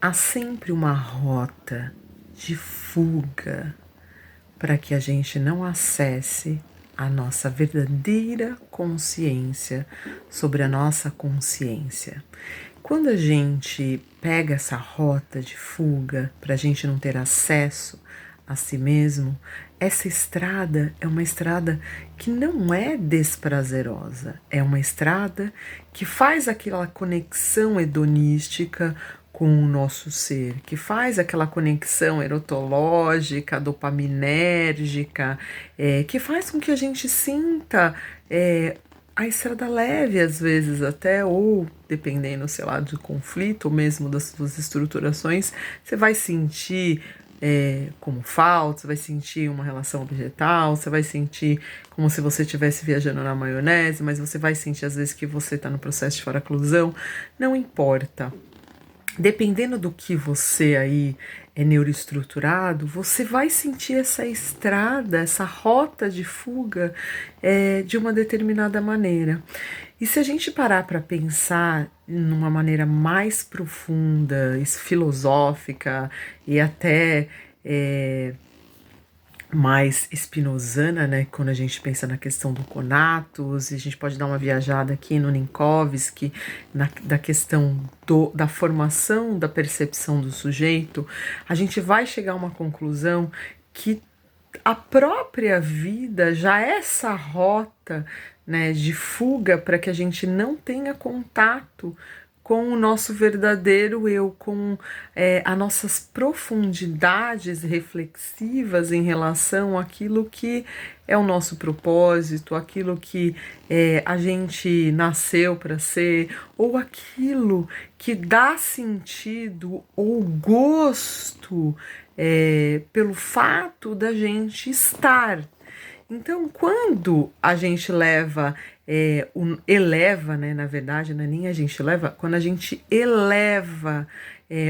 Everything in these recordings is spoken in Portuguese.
Há sempre uma rota de fuga para que a gente não acesse a nossa verdadeira consciência sobre a nossa consciência. Quando a gente pega essa rota de fuga para a gente não ter acesso a si mesmo, essa estrada é uma estrada que não é desprazerosa, é uma estrada que faz aquela conexão hedonística com o nosso ser, que faz aquela conexão erotológica, dopaminérgica, que faz com que a gente sinta a estrada leve às vezes até, ou dependendo, sei lá, do conflito ou mesmo das suas estruturações, você vai sentir como falta, você vai sentir uma relação objetal, você vai sentir como se você estivesse viajando na maionese, mas você vai sentir às vezes que você está no processo de paraclusão, não importa. Dependendo do que você aí é neuroestruturado, você vai sentir essa estrada, essa rota de fuga de uma determinada maneira. E se a gente parar para pensar numa maneira mais profunda, filosófica e até mais spinozana, né? Quando a gente pensa na questão do conatos, e a gente pode dar uma viajada aqui no Minkowski, da questão da formação da percepção do sujeito, a gente vai chegar a uma conclusão que a própria vida já é essa rota, né, de fuga para que a gente não tenha contato com o nosso verdadeiro eu, com as nossas profundidades reflexivas em relação àquilo que é o nosso propósito, aquilo que a gente nasceu para ser, ou aquilo que dá sentido ou gosto pelo fato da gente estar. Então, quando a gente eleva, né, na verdade, não é nem a gente leva, quando a gente eleva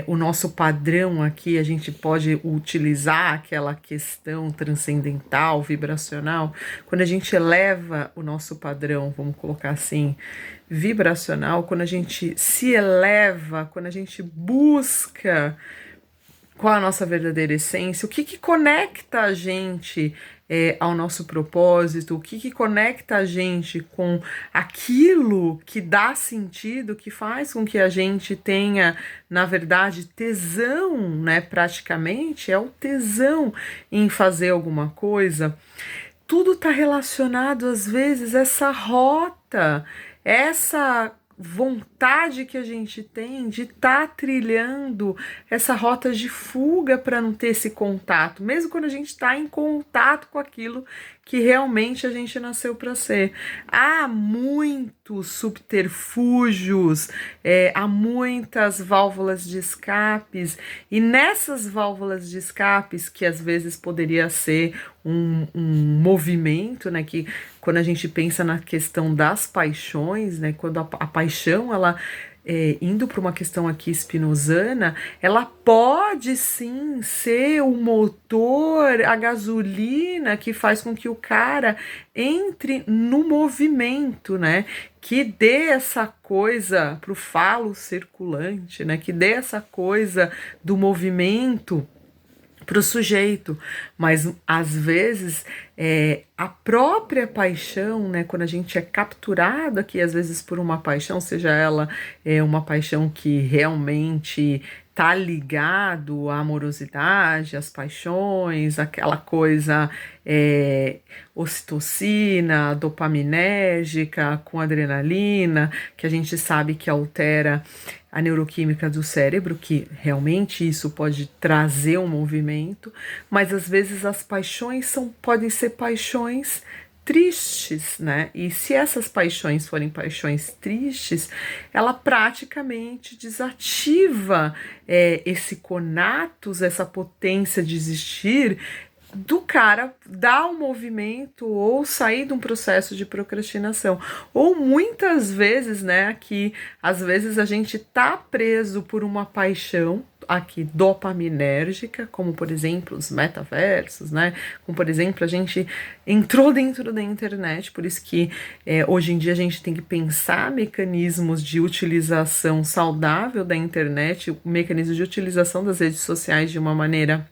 o nosso padrão aqui, a gente pode utilizar aquela questão transcendental, vibracional, quando a gente eleva o nosso padrão, vamos colocar assim, vibracional, quando a gente se eleva, quando a gente busca qual a nossa verdadeira essência, o que conecta a gente ao nosso propósito, o que conecta a gente com aquilo que dá sentido, que faz com que a gente tenha, na verdade, tesão, né? Praticamente é o tesão em fazer alguma coisa. Tudo está relacionado, às vezes, a essa rota, essa vontade que a gente tem de estar trilhando essa rota de fuga para não ter esse contato, mesmo quando a gente está em contato com aquilo que realmente a gente nasceu para ser. Há muitos subterfúgios, há muitas válvulas de escapes, e nessas válvulas de escapes, que às vezes poderia ser um movimento, né, que quando a gente pensa na questão das paixões, né, quando a paixão, ela indo para uma questão aqui spinozana, ela pode sim ser o motor, a gasolina que faz com que o cara entre no movimento, né? Que dê essa coisa pro falo circulante, né? Que dê essa coisa do movimento para o sujeito, mas às vezes a própria paixão, né, quando a gente é capturado aqui, às vezes por uma paixão, seja ela uma paixão que realmente tá ligado à amorosidade, às paixões, aquela coisa ocitocina, dopaminérgica, com adrenalina, que a gente sabe que altera a neuroquímica do cérebro, que realmente isso pode trazer um movimento, mas às vezes as paixões podem ser paixões tristes, né? E se essas paixões forem paixões tristes, ela praticamente desativa esse conatos, essa potência de existir do cara dar um movimento ou sair de um processo de procrastinação. Ou muitas vezes, né, que às vezes a gente tá preso por uma paixão, aqui dopaminérgica, como por exemplo os metaversos, né? Como por exemplo, a gente entrou dentro da internet, por isso que hoje em dia a gente tem que pensar mecanismos de utilização saudável da internet, mecanismos de utilização das redes sociais de uma maneira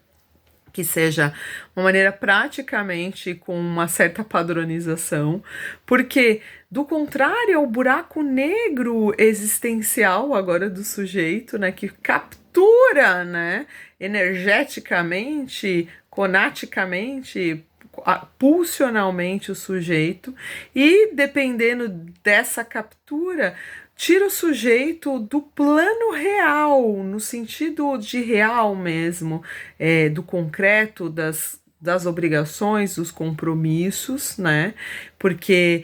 que seja uma maneira praticamente com uma certa padronização, porque do contrário é o buraco negro existencial agora do sujeito, né, que captura, né, energeticamente, conaticamente, pulsionalmente o sujeito e dependendo dessa captura tira o sujeito do plano real, no sentido de real mesmo, do concreto, das obrigações, dos compromissos, né? Porque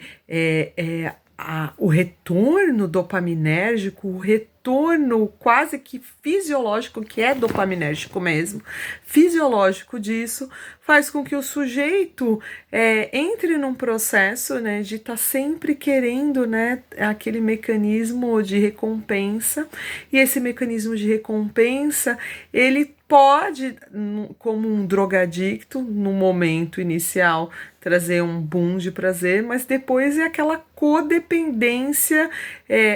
o retorno dopaminérgico, o retorno quase que fisiológico, que é dopaminérgico mesmo, fisiológico disso, faz com que o sujeito entre num processo, né, de estar sempre querendo, né, aquele mecanismo de recompensa, e esse mecanismo de recompensa, ele pode, como um drogadicto, no momento inicial, trazer um boom de prazer, mas depois é aquela codependência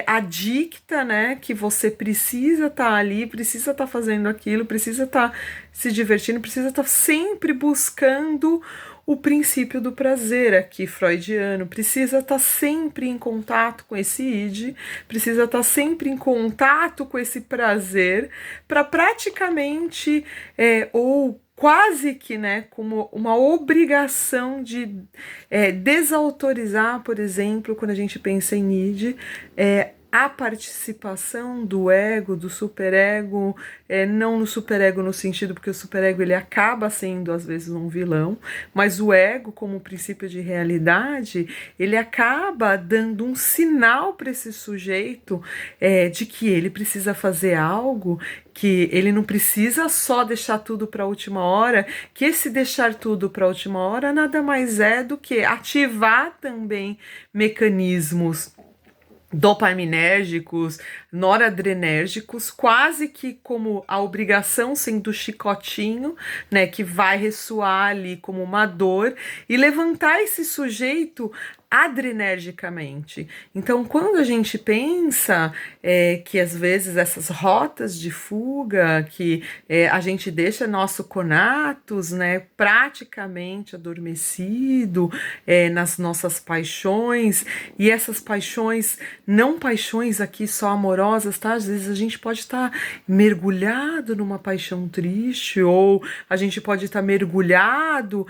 adicta, né? Que você precisa estar ali, precisa estar fazendo aquilo, precisa estar se divertindo, precisa estar sempre buscando o princípio do prazer aqui freudiano, precisa estar sempre em contato com esse id, precisa estar sempre em contato com esse prazer para praticamente ou quase que, né, como uma obrigação de desautorizar, por exemplo, quando a gente pensa em id, a participação do ego, do superego, não no superego no sentido, porque o superego ele acaba sendo às vezes um vilão, mas o ego como princípio de realidade, ele acaba dando um sinal para esse sujeito de que ele precisa fazer algo, que ele não precisa só deixar tudo para a última hora, que esse deixar tudo para a última hora nada mais é do que ativar também mecanismos dopaminérgicos, noradrenérgicos, quase que como a obrigação sendo o chicotinho, né, que vai ressoar ali como uma dor e levantar esse sujeito adrenergicamente. Então, quando a gente pensa que às vezes essas rotas de fuga que a gente deixa nosso conatus, né, praticamente adormecido nas nossas paixões, e essas paixões, não paixões aqui só amorosas, tá? Às vezes a gente pode estar mergulhado numa paixão triste, ou a gente pode estar mergulhado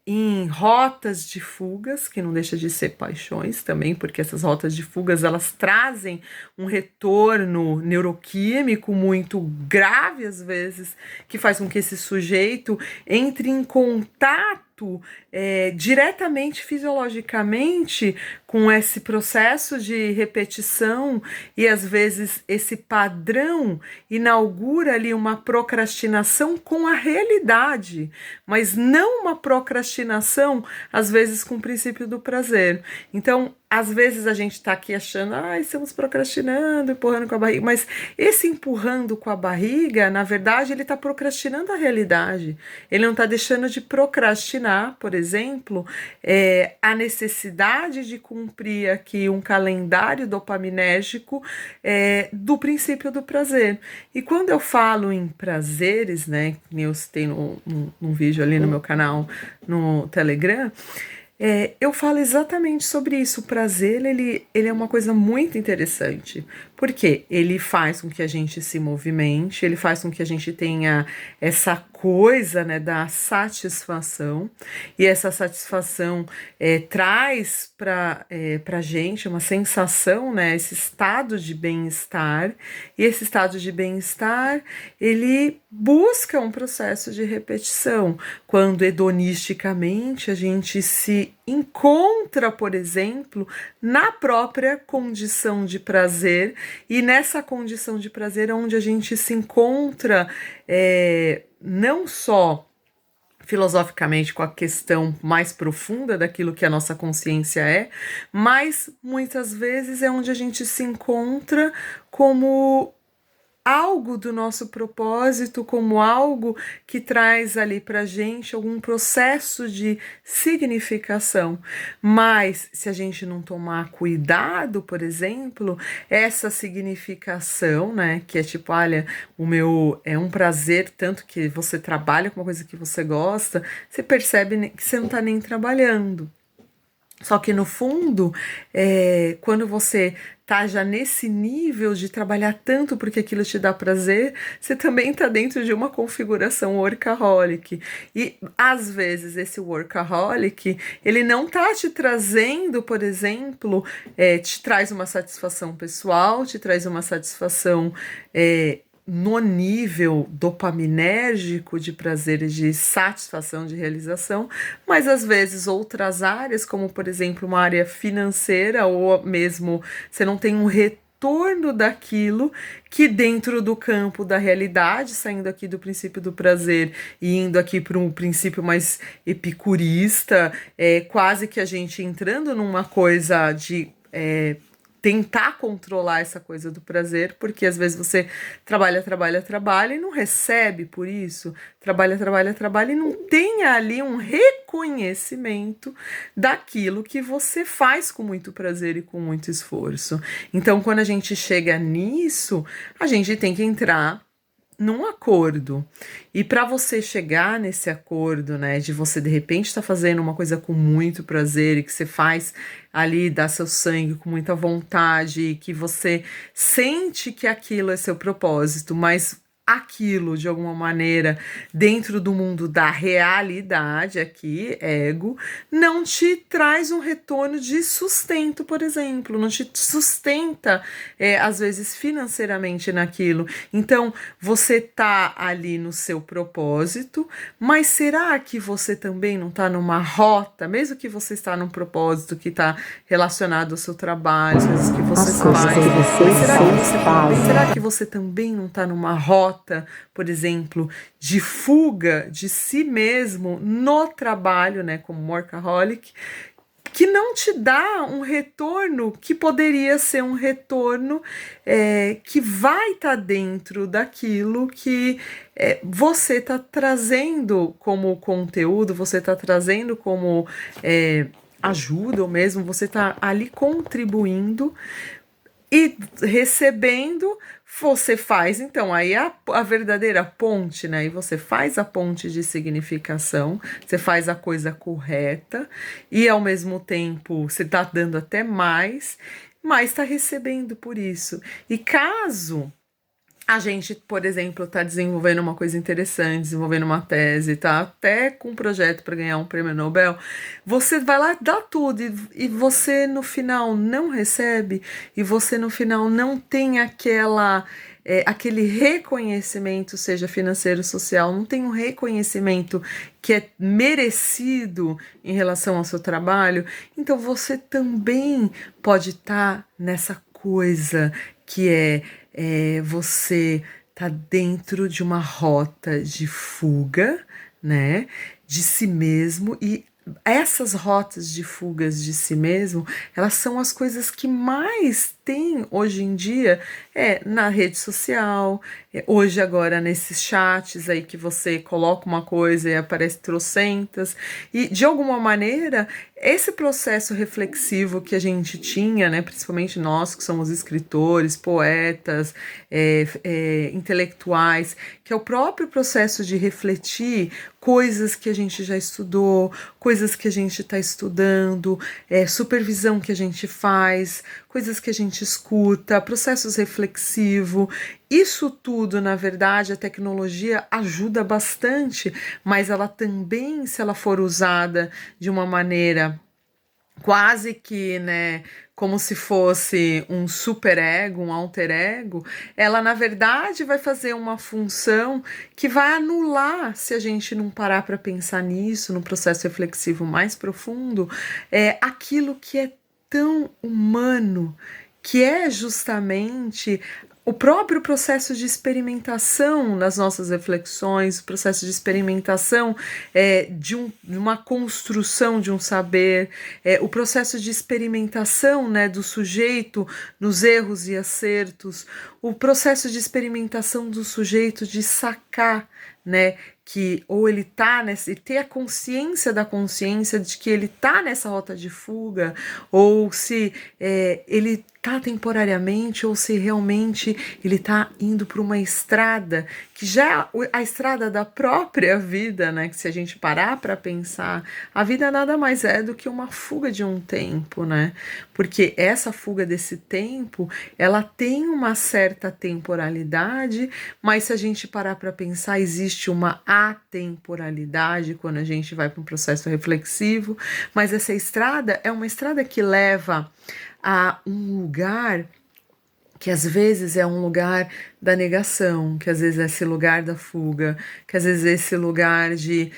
em rotas de fugas, que não deixa de ser paixões também, porque essas rotas de fugas, elas trazem um retorno neuroquímico muito grave às vezes, que faz com que esse sujeito entre em contato diretamente fisiologicamente com esse processo de repetição, e às vezes esse padrão inaugura ali uma procrastinação com a realidade, mas não uma procrastinação às vezes com o princípio do prazer. Então, às vezes a gente está aqui achando, estamos procrastinando, empurrando com a barriga, mas esse empurrando com a barriga, na verdade, ele está procrastinando a realidade. Ele não está deixando de procrastinar, por exemplo, a necessidade de cumprir aqui um calendário dopaminérgico do princípio do prazer. E quando eu falo em prazeres, né, que eu citei num vídeo ali no meu canal no Telegram, eu falo exatamente sobre isso. O prazer, ele é uma coisa muito interessante, porque ele faz com que a gente se movimente, ele faz com que a gente tenha essa coisa, né, da satisfação, e essa satisfação traz para a gente uma sensação, né, esse estado de bem-estar, e esse estado de bem-estar, ele busca um processo de repetição, quando hedonisticamente a gente se encontra, por exemplo, na própria condição de prazer, e nessa condição de prazer é onde a gente se encontra não só filosoficamente com a questão mais profunda daquilo que a nossa consciência mas muitas vezes é onde a gente se encontra como algo do nosso propósito, como algo que traz ali para gente algum processo de significação. Mas se a gente não tomar cuidado, por exemplo, essa significação, né, que é tipo, olha, o meu é um prazer, tanto que você trabalha com uma coisa que você gosta, você percebe que você não está nem trabalhando. Só que no fundo, quando você tá já nesse nível de trabalhar tanto porque aquilo te dá prazer, você também tá dentro de uma configuração workaholic. E às vezes esse workaholic, ele não tá te trazendo, por exemplo, te traz uma satisfação pessoal, te traz uma satisfação no nível dopaminérgico de prazer e de satisfação de realização, mas às vezes outras áreas, como por exemplo uma área financeira ou mesmo você não tem um retorno daquilo que dentro do campo da realidade, saindo aqui do princípio do prazer e indo aqui para um princípio mais epicurista, quase que a gente entrando numa coisa de tentar controlar essa coisa do prazer, porque às vezes você trabalha, trabalha, trabalha e não recebe por isso, trabalha, trabalha, trabalha e não tem ali um reconhecimento daquilo que você faz com muito prazer e com muito esforço. Então, quando a gente chega nisso, a gente tem que entrar num acordo. E para você chegar nesse acordo, né, de você de repente estar fazendo uma coisa com muito prazer e que você faz ali, dá seu sangue com muita vontade, e que você sente que aquilo é seu propósito, mas aquilo de alguma maneira dentro do mundo da realidade aqui, ego, não te traz um retorno de sustento, por exemplo, não te sustenta às vezes financeiramente naquilo. Então você tá ali no seu propósito, mas será que você também não está numa rota, mesmo que você está num propósito que está relacionado ao seu trabalho, às coisas que você faz, mas será que você também não está numa rota, por exemplo, de fuga de si mesmo no trabalho, né, como workaholic, que não te dá um retorno que poderia ser um retorno que vai estar dentro daquilo que você está trazendo como conteúdo, você está trazendo como ajuda, ou mesmo você está ali contribuindo e recebendo, você faz, então, aí a verdadeira ponte, né? E você faz a ponte de significação, você faz a coisa correta, e ao mesmo tempo você tá dando até mais, mas tá recebendo por isso. E caso a gente, por exemplo, está desenvolvendo uma coisa interessante, desenvolvendo uma tese, tá até com um projeto para ganhar um prêmio Nobel, você vai lá dar tudo e você no final não recebe, e você no final não tem aquele reconhecimento, seja financeiro, social, não tem um reconhecimento que é merecido em relação ao seu trabalho, então você também pode estar nessa coisa que você tá dentro de uma rota de fuga, né, de si mesmo, e essas rotas de fugas de si mesmo, elas são as coisas que mais tem hoje em dia na rede social, hoje agora nesses chats aí que você coloca uma coisa e aparece trocentas, e de alguma maneira esse processo reflexivo que a gente tinha, né, principalmente nós que somos escritores, poetas, intelectuais, que é o próprio processo de refletir coisas que a gente já estudou, coisas que a gente está estudando, supervisão que a gente faz, coisas que a gente escuta, processos reflexivos. Isso tudo, na verdade, a tecnologia ajuda bastante, mas ela também, se ela for usada de uma maneira quase que, né, como se fosse um superego, um alter ego, ela na verdade vai fazer uma função que vai anular, se a gente não parar para pensar nisso, no processo reflexivo mais profundo, aquilo que é tão humano, que é justamente o próprio processo de experimentação nas nossas reflexões, o processo de experimentação de uma construção de um saber, o processo de experimentação, né, do sujeito nos erros e acertos, o processo de experimentação do sujeito de sacar, né, que ou ele tá nessa, e ter a consciência da consciência de que ele tá nessa rota de fuga, ou se ele tá temporariamente, ou se realmente ele tá indo para uma estrada que já é a estrada da própria vida, né? Que se a gente parar para pensar, a vida nada mais é do que uma fuga de um tempo, né? Porque essa fuga desse tempo, ela tem uma certa temporalidade, mas se a gente parar para pensar, existe uma atemporalidade quando a gente vai para um processo reflexivo, mas essa estrada é uma estrada que leva a um lugar que às vezes é um lugar da negação, que às vezes é esse lugar da fuga, que às vezes é esse lugar de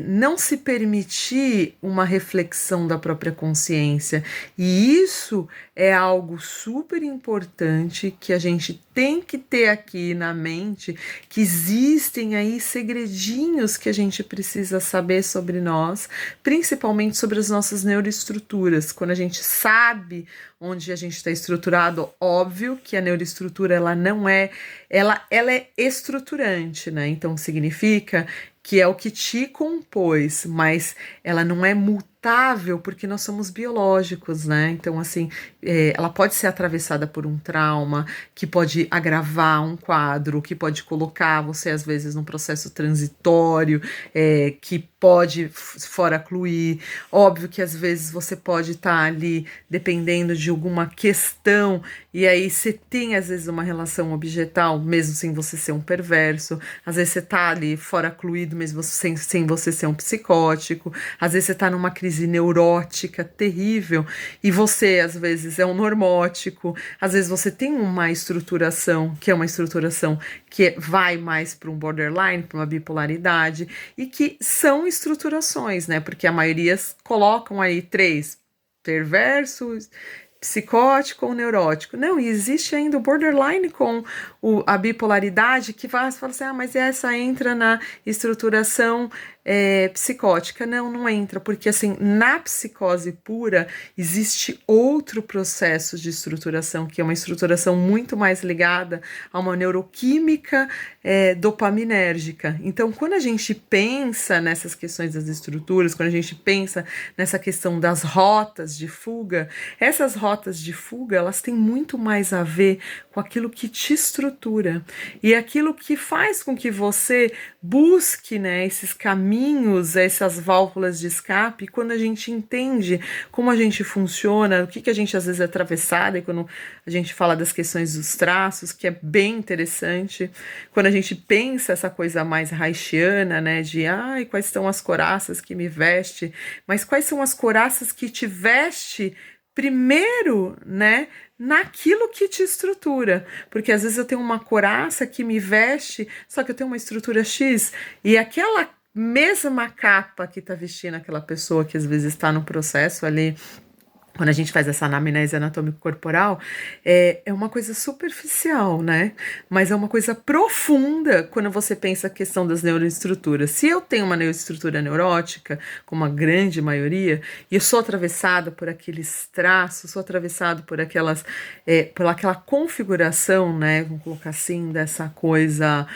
não se permitir uma reflexão da própria consciência. E isso é algo super importante que a gente tem que ter aqui na mente, que existem aí segredinhos que a gente precisa saber sobre nós, principalmente sobre as nossas neuroestruturas. Quando a gente sabe onde a gente está estruturado, óbvio que a neuroestrutura ela não é, ela é estruturante, né? Então significa que é o que te compôs, mas ela não é mutável porque nós somos biológicos, né? Então, assim, ela pode ser atravessada por um trauma, que pode agravar um quadro, que pode colocar você, às vezes, num processo transitório, que pode fora-cluir. Óbvio que, às vezes, você pode estar ali dependendo de alguma questão, e aí você tem, às vezes, uma relação objetal, mesmo sem você ser um perverso. Às vezes você tá ali fora-cluído, mesmo sem você ser um psicótico. Às vezes você tá numa crise neurótica terrível e você, às vezes, é um normótico. Às vezes você tem uma estruturação, que é uma estruturação que vai mais para um borderline, para uma bipolaridade, e que são estruturações, né? Porque a maioria colocam aí 3, perverso, psicótico ou neurótico. Não, e existe ainda o borderline com a bipolaridade, que vai falar assim, mas essa entra na estruturação psicótica. Não, não entra, porque assim, na psicose pura existe outro processo de estruturação, que é uma estruturação muito mais ligada a uma neuroquímica dopaminérgica. Então, quando a gente pensa nessas questões das estruturas, quando a gente pensa nessa questão das rotas de fuga, essas rotas de fuga, elas têm muito mais a ver com aquilo que te estrutura e aquilo que faz com que você busque, né, esses caminhos, essas válvulas de escape. Quando a gente entende como a gente funciona, o que a gente às vezes é atravessada, e quando a gente fala das questões dos traços, que é bem interessante, quando a gente pensa essa coisa mais reichiana, né, de quais são as coraças que me veste, mas quais são as coraças que te veste primeiro, né, naquilo que te estrutura, porque às vezes eu tenho uma couraça que me veste, só que eu tenho uma estrutura X, e aquela mesma capa que tá vestindo aquela pessoa que às vezes está no processo ali, quando a gente faz essa anamnese anatômico-corporal, é uma coisa superficial, né? Mas é uma coisa profunda quando você pensa a questão das neuroestruturas. Se eu tenho uma neuroestrutura neurótica, como a grande maioria, e eu sou atravessada por aqueles traços, sou atravessada por por aquela configuração, né? Vamos colocar assim, dessa coisa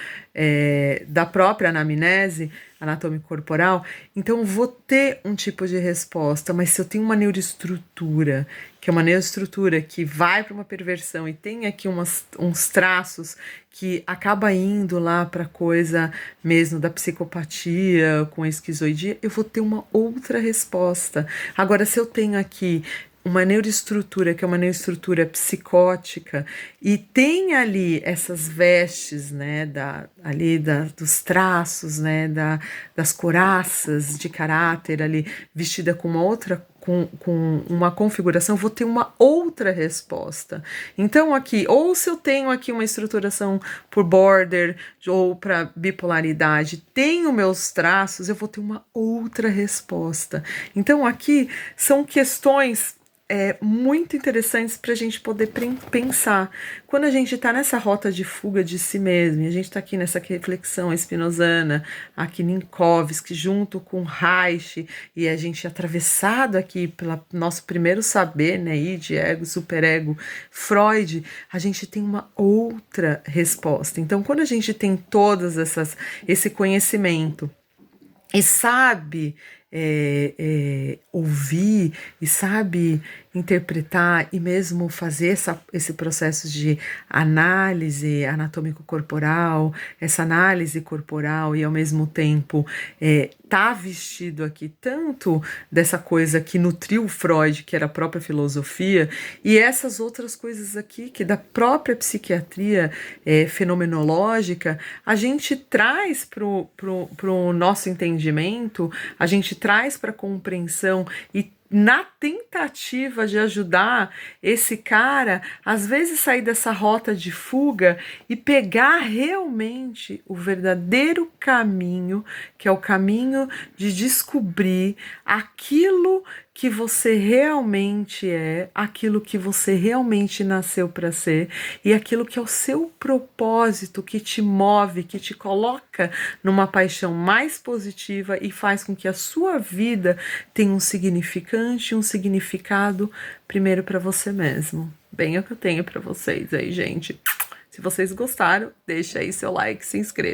da própria anamnese anatômico-corporal, então eu vou ter um tipo de resposta, mas se eu tenho uma neuroestrutura, que é uma neuroestrutura que vai para uma perversão e tem aqui uns traços que acaba indo lá para coisa mesmo da psicopatia com a esquizoidia, eu vou ter uma outra resposta. Agora, se eu tenho aqui uma neuroestrutura que é uma neuroestrutura psicótica e tem ali essas vestes, né, dos traços, né, das couraças de caráter ali, vestida com uma outra com uma configuração, vou ter uma outra resposta. Então aqui, ou se eu tenho aqui uma estruturação por border ou para bipolaridade, tenho meus traços, eu vou ter uma outra resposta. Então aqui são questões muito interessantes para a gente poder pensar. Quando a gente está nessa rota de fuga de si mesmo, e a gente está aqui nessa reflexão spinozana, aqui Minkowski, junto com Reich, e a gente atravessado aqui pelo nosso primeiro saber, né, id, ego, superego, Freud, a gente tem uma outra resposta. Então, quando a gente tem esse conhecimento e sabe ouvir e sabe interpretar e mesmo fazer esse processo de análise anatômico-corporal, essa análise corporal e ao mesmo tempo tá vestido aqui tanto dessa coisa que nutriu Freud, que era a própria filosofia, e essas outras coisas aqui que da própria psiquiatria fenomenológica, a gente traz pro nosso entendimento, a gente traz para a compreensão e na tentativa de ajudar esse cara, às vezes sair dessa rota de fuga e pegar realmente o verdadeiro caminho, que é o caminho de descobrir aquilo que você realmente é, aquilo que você realmente nasceu para ser e aquilo que é o seu propósito, que te move, que te coloca numa paixão mais positiva e faz com que a sua vida tenha um significante, um significado primeiro para você mesmo. Bem, é o que eu tenho para vocês aí, gente. Se vocês gostaram, deixa aí seu like, se inscreva.